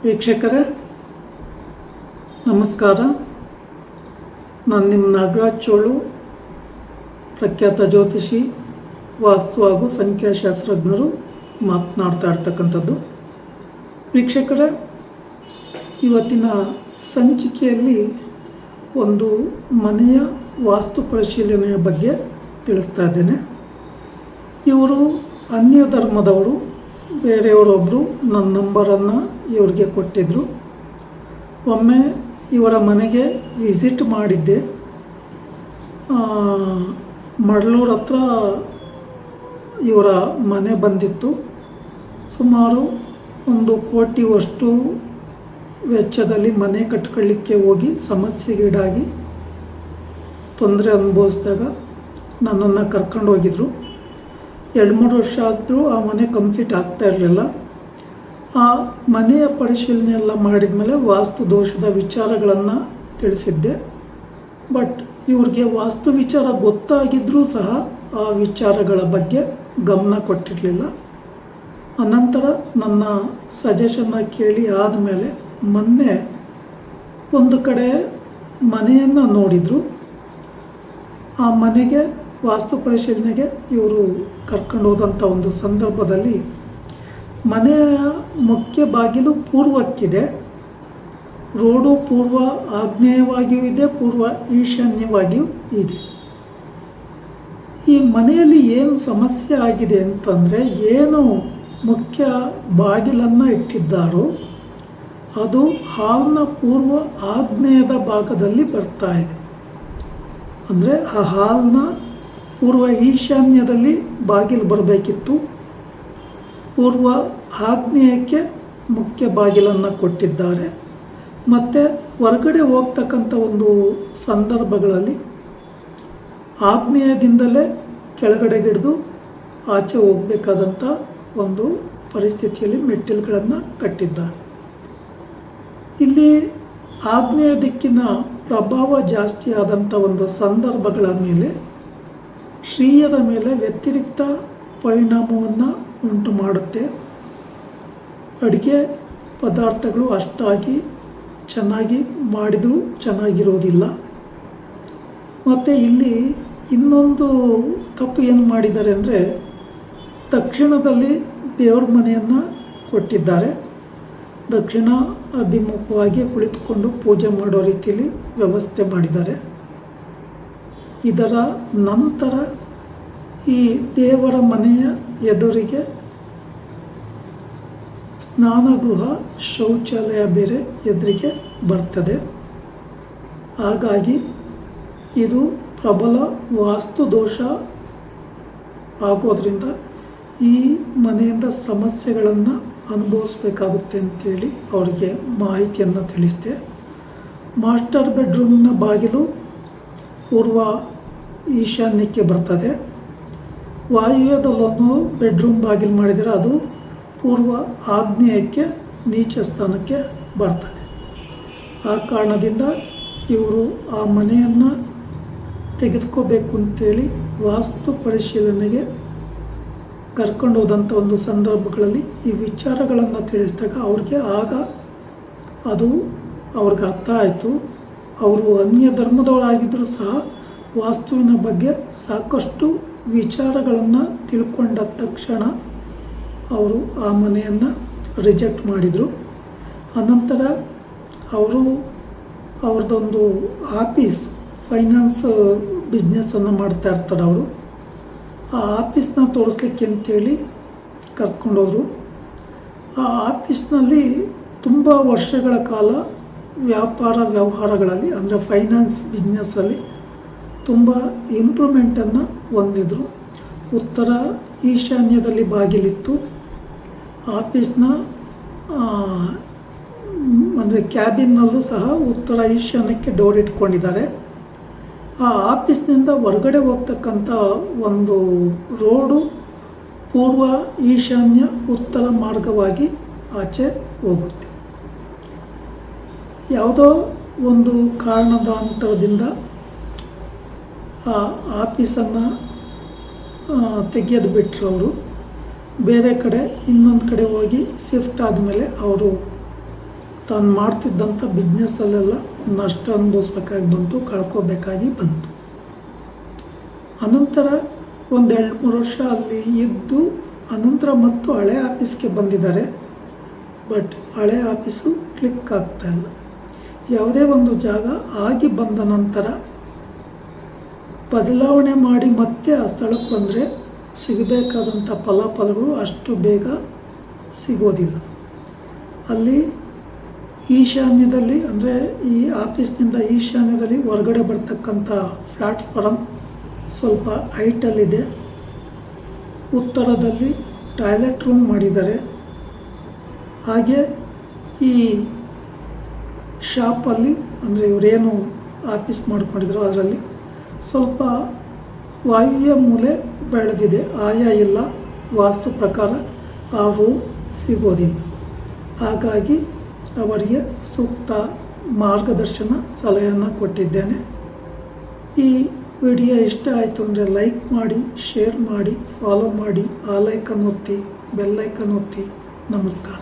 ವೀಕ್ಷಕರೇ ನಮಸ್ಕಾರ. ನಾನು ನಿಮ್ಮ ನಾಗರಾಜ್ ಚೋಳು, ಪ್ರಖ್ಯಾತ ಜ್ಯೋತಿಷಿ, ವಾಸ್ತು ಹಾಗೂ ಸಂಖ್ಯಾಶಾಸ್ತ್ರಜ್ಞರು ಮಾತನಾಡ್ತಾ ಇರ್ತಕ್ಕಂಥದ್ದು. ವೀಕ್ಷಕರೇ, ಇವತ್ತಿನ ಸಂಚಿಕೆಯಲ್ಲಿ ಒಂದು ಮನೆಯ ವಾಸ್ತು ಪರಿಶೀಲನೆಯ ಬಗ್ಗೆ ತಿಳಿಸ್ತಾ ಇದ್ದೇನೆ. ಇವರು ಅನ್ಯ ಧರ್ಮದವರು. ಬೇರೆಯವರೊಬ್ಬರು ನನ್ನ ನಂಬರನ್ನು ಇವ್ರಿಗೆ ಕೊಟ್ಟಿದ್ದರು. ಒಮ್ಮೆ ಇವರ ಮನೆಗೆ ವಿಸಿಟ್ ಮಾಡಿದ್ದೆ. ಮಡ್ಲೂರು ಹತ್ರ ಇವರ ಮನೆ ಬಂದಿತ್ತು. ಸುಮಾರು 1 ಕೋಟಿಯಷ್ಟು ವೆಚ್ಚದಲ್ಲಿ ಮನೆ ಕಟ್ಕೊಳ್ಳಿಕ್ಕೆ ಹೋಗಿ ಸಮಸ್ಯೆಗೀಡಾಗಿ ತೊಂದರೆ ಅನುಭವಿಸಿದಾಗ ನನ್ನನ್ನು ಕರ್ಕೊಂಡು ಹೋಗಿದ್ರು. 2-3 ವರ್ಷ ಆದರೂ ಆ ಮನೆ ಕಂಪ್ಲೀಟ್ ಆಗ್ತಾ ಇರಲಿಲ್ಲ. ಆ ಮನೆಯ ಪರಿಶೀಲನೆ ಎಲ್ಲ ಮಾಡಿದ ಮೇಲೆ ವಾಸ್ತು ದೋಷದ ವಿಚಾರಗಳನ್ನು ತಿಳಿಸಿದ್ದೆ. ಬಟ್ ಇವ್ರಿಗೆ ವಾಸ್ತು ವಿಚಾರ ಗೊತ್ತಾಗಿದ್ದರೂ ಸಹ ಆ ವಿಚಾರಗಳ ಬಗ್ಗೆ ಗಮನ ಕೊಟ್ಟಿರಲಿಲ್ಲ. ಅನಂತರ ನನ್ನ ಸಜೆಷನ್ನ ಕೇಳಿ ಆದಮೇಲೆ ಮೊನ್ನೆ ಒಂದು ಕಡೆ ಮನೆಯನ್ನು ನೋಡಿದರು. ಆ ಮನೆಗೆ ವಾಸ್ತು ಪರಿಶೀಲನೆಗೆ ಇವರು ಕರ್ಕೊಂಡು ಹೋದಂಥ ಒಂದು ಸಂದರ್ಭದಲ್ಲಿ ಮನೆಯ ಮುಖ್ಯ ಬಾಗಿಲು ಪೂರ್ವಕ್ಕಿದೆ. ರೋಡು ಪೂರ್ವ ಆಗ್ನೇಯವಾಗಿಯೂ ಇದೆ, ಪೂರ್ವ ಈಶಾನ್ಯವಾಗಿಯೂ ಇದೆ. ಈ ಮನೆಯಲ್ಲಿ ಏನು ಸಮಸ್ಯೆ ಆಗಿದೆ ಅಂತಂದರೆ, ಏನು ಮುಖ್ಯ ಬಾಗಿಲನ್ನು ಇಟ್ಟಿದ್ದಾರೋ ಅದು ಹಾಲ್ನ ಪೂರ್ವ ಆಗ್ನೇಯದ ಭಾಗದಲ್ಲಿ ಬರ್ತಾ ಇದೆ. ಅಂದರೆ ಆ ಹಾಲ್ನ ಪೂರ್ವ ಈಶಾನ್ಯದಲ್ಲಿ ಬಾಗಿಲು ಬರಬೇಕಿತ್ತು. ಪೂರ್ವ ಆಗ್ನೇಯಕ್ಕೆ ಮುಖ್ಯ ಬಾಗಿಲನ್ನು ಕೊಟ್ಟಿದ್ದಾರೆ. ಮತ್ತು ಹೊರಗಡೆ ಹೋಗ್ತಕ್ಕಂಥ ಒಂದು ಸಂದರ್ಭಗಳಲ್ಲಿ ಆಗ್ನೇಯದಿಂದಲೇ ಕೆಳಗಡೆಗಿಡಿದು ಆಚೆ ಹೋಗಬೇಕಾದಂಥ ಒಂದು ಪರಿಸ್ಥಿತಿಯಲ್ಲಿ ಮೆಟ್ಟಿಲುಗಳನ್ನು ಕಟ್ಟಿದ್ದಾರೆ. ಇಲ್ಲಿ ಆಗ್ನೇಯ ದಿಕ್ಕಿನ ಪ್ರಭಾವ ಜಾಸ್ತಿ ಆದಂಥ ಒಂದು ಸಂದರ್ಭಗಳ ಮೇಲೆ ಶ್ರೀಯರ ಮೇಲೆ ವ್ಯತಿರಿಕ್ತ ಪರಿಣಾಮವನ್ನು ಉಂಟು ಮಾಡುತ್ತೆ. ಅಡುಗೆ ಪದಾರ್ಥಗಳು ಅಷ್ಟಾಗಿ ಚೆನ್ನಾಗಿ ಮಾಡಿದರೂ ಚೆನ್ನಾಗಿರೋದಿಲ್ಲ. ಮತ್ತು ಇಲ್ಲಿ ಇನ್ನೊಂದು ತಪ್ಪು ಏನು ಮಾಡಿದ್ದಾರೆ ಅಂದರೆ, ದಕ್ಷಿಣದಲ್ಲಿ ದೇವ್ರ ಮನೆಯನ್ನು ಕೊಟ್ಟಿದ್ದಾರೆ. ದಕ್ಷಿಣ ಅಭಿಮುಖವಾಗಿ ಕುಳಿತುಕೊಂಡು ಪೂಜೆ ಮಾಡೋ ರೀತಿಯಲ್ಲಿ ವ್ಯವಸ್ಥೆ ಮಾಡಿದ್ದಾರೆ. ಇದರ ನಂತರ ಈ ದೇವರ ಮನೆಯ ಎದುರಿಗೆ ಸ್ನಾನಗೃಹ, ಶೌಚಾಲಯ ಬೇರೆ ಎದುರಿಗೆ ಬರ್ತದೆ. ಹಾಗಾಗಿ ಇದು ಪ್ರಬಲ ವಾಸ್ತು ದೋಷ ಆಗೋದ್ರಿಂದ ಈ ಮನೆಯಿಂದ ಸಮಸ್ಯೆಗಳನ್ನು ಅನುಭವಿಸ್ಬೇಕಾಗುತ್ತೆ ಅಂತೇಳಿ ಅವರಿಗೆ ಮಾಹಿತಿಯನ್ನು ತಿಳಿಸಿದೆ. ಮಾಸ್ಟರ್ ಬೆಡ್ರೂಮ್ನ ಬಾಗಿಲು ಪೂರ್ವ ಈಶಾನ್ಯಕ್ಕೆ ಬರ್ತದೆ. ವಾಯುವ್ಯದಲ್ಲೊಂದು ಬೆಡ್ರೂಮ್ ಬಾಗಿಲು ಮಾಡಿದರೆ ಅದು ಪೂರ್ವ ಆಗ್ನೇಯಕ್ಕೆ ನೀಚ ಸ್ಥಾನಕ್ಕೆ ಬರ್ತದೆ. ಆ ಕಾರಣದಿಂದ ಇವರು ಆ ಮನೆಯನ್ನು ತೆಗೆದುಕೋಬೇಕು ಅಂತೇಳಿ ವಾಸ್ತು ಪರಿಶೀಲನೆಗೆ ಕರ್ಕೊಂಡು ಹೋದಂಥ ಒಂದು ಸಂದರ್ಭಗಳಲ್ಲಿ ಈ ವಿಚಾರಗಳನ್ನು ತಿಳಿಸಿದಾಗ ಅವ್ರಿಗೆ ಆಗ ಅದು ಅವ್ರಿಗೆ ಅರ್ಥ ಆಯಿತು. ಅವರು ಅನ್ಯ ಧರ್ಮದವರಾಗಿದ್ದರೂ ಸಹ ವಾಸ್ತುವಿನ ಬಗ್ಗೆ ಸಾಕಷ್ಟು ವಿಚಾರಗಳನ್ನು ತಿಳ್ಕೊಂಡ ತಕ್ಷಣ ಅವರು ಆ ಮನೆಯನ್ನು ರಿಜೆಕ್ಟ್ ಮಾಡಿದರು. ಅನಂತರ ಅವರು ಅವ್ರದ್ದೊಂದು ಆಫೀಸ್, ಫೈನಾನ್ಸ್ ಬಿಸ್ನೆಸ್ಸನ್ನು ಮಾಡ್ತಾ ಇರ್ತಾರೆ. ಅವರು ಆ ಆಫೀಸ್ನ ತೋರಿಸ್ಲಿಕ್ಕೆ ಅಂತೇಳಿ ಕರ್ಕೊಂಡೋದ್ರು. ಆ ಆಫೀಸ್ನಲ್ಲಿ ತುಂಬ ವರ್ಷಗಳ ಕಾಲ ವ್ಯಾಪಾರ ವ್ಯವಹಾರಗಳಲ್ಲಿ, ಅಂದರೆ ಫೈನಾನ್ಸ್ ಬಿಸ್ನೆಸ್ಸಲ್ಲಿ ತುಂಬ ಇಂಪ್ರೂವ್ಮೆಂಟನ್ನು ಹೊಂದಿದ್ರು. ಉತ್ತರ ಈಶಾನ್ಯದಲ್ಲಿ ಬಾಗಿಲಿತ್ತು. ಆಫೀಸ್ನ ಅಂದರೆ ಕ್ಯಾಬಿನ್ನಲ್ಲೂ ಸಹ ಉತ್ತರ ಈಶಾನ್ಯಕ್ಕೆ ಡೋರ್ ಇಟ್ಕೊಂಡಿದ್ದಾರೆ. ಆ ಆಫೀಸ್ನಿಂದ ಹೊರಗಡೆ ಹೋಗ್ತಕ್ಕಂಥ ಒಂದು ರೋಡು ಪೂರ್ವ ಈಶಾನ್ಯ ಉತ್ತರ ಮಾರ್ಗವಾಗಿ ಆಚೆ ಹೋಗುತ್ತೆ. ಯಾವುದೋ ಒಂದು ಕಾರಣದಾಂತರದಿಂದ ಆ ಆಫೀಸನ್ನು ತೆಗೆದು ಬಿಟ್ಟರು. ಅವರು ಬೇರೆ ಕಡೆ ಇನ್ನೊಂದು ಕಡೆ ಹೋಗಿ ಶಿಫ್ಟ್ ಆದಮೇಲೆ ಅವರು ತಾನು ಮಾಡ್ತಿದ್ದಂಥ ಬಿಸ್ನೆಸ್ಸಲ್ಲೆಲ್ಲ ನಷ್ಟ ಅನುಭವಿಸ್ಬೇಕಾಗಿ ಬಂತು, ಕಳ್ಕೋಬೇಕಾಗಿ ಬಂತು. ಅನಂತರ ಒಂದು 2-3 ವರ್ಷ ಅಲ್ಲಿ ಇದ್ದು ಅನಂತರ ಮತ್ತು ಹಳೆ ಆಫೀಸ್ಗೆ ಬಂದಿದ್ದಾರೆ. ಬಟ್ ಹಳೆ ಆಫೀಸು ಕ್ಲಿಕ್ ಆಗ್ತಾ ಇಲ್ಲ. ಯಾವುದೇ ಒಂದು ಜಾಗ ಆಗಿ ಬಂದ ನಂತರ ಬದಲಾವಣೆ ಮಾಡಿ ಮತ್ತೆ ಆ ಸ್ಥಳಕ್ಕೆ ಬಂದರೆ ಸಿಗಬೇಕಾದಂಥ ಫಲಾಫಲಗಳು ಅಷ್ಟು ಬೇಗ ಸಿಗೋದಿಲ್ಲ. ಅಲ್ಲಿ ಈಶಾನ್ಯದಲ್ಲಿ, ಅಂದರೆ ಈ ಆಫೀಸ್ನಿಂದ ಈಶಾನ್ಯದಲ್ಲಿ ಹೊರಗಡೆ ಬರ್ತಕ್ಕಂಥ ಪ್ಲ್ಯಾಟ್ಫಾರಮ್ ಸ್ವಲ್ಪ ಹೈಟಲ್ಲಿದೆ. ಉತ್ತರದಲ್ಲಿ ಟಾಯ್ಲೆಟ್ ರೂಮ್ ಮಾಡಿದ್ದಾರೆ. ಹಾಗೆ ಈ ಶಾಪಲ್ಲಿ, ಅಂದರೆ ಇವರೇನು ಆಫೀಸ್ ಮಾಡ್ಕೊಂಡಿದ್ರು ಅದರಲ್ಲಿ ಸ್ವಲ್ಪ ವಾಯುವ್ಯ ಮೂಲೆ ಬೆಳೆದಿದೆ. ಆಯಾ ಇಲ್ಲ, ವಾಸ್ತು ಪ್ರಕಾರ ಆ ರೂಮ್ ಸಿಗೋದಿಲ್ಲ. ಹಾಗಾಗಿ ಅವರಿಗೆ ಸೂಕ್ತ ಮಾರ್ಗದರ್ಶನ ಸಲಹೆಯನ್ನು ಕೊಟ್ಟಿದ್ದೇನೆ. ಈ ವಿಡಿಯೋ ಇಷ್ಟ ಆಯಿತು ಅಂದರೆ ಲೈಕ್ ಮಾಡಿ, ಶೇರ್ ಮಾಡಿ, ಫಾಲೋ ಮಾಡಿ, ಆ ಲೈಕನ್ನು ಒತ್ತಿ, ಬೆಲ್ಲೈಕನ್ ಒತ್ತಿ. ನಮಸ್ಕಾರ.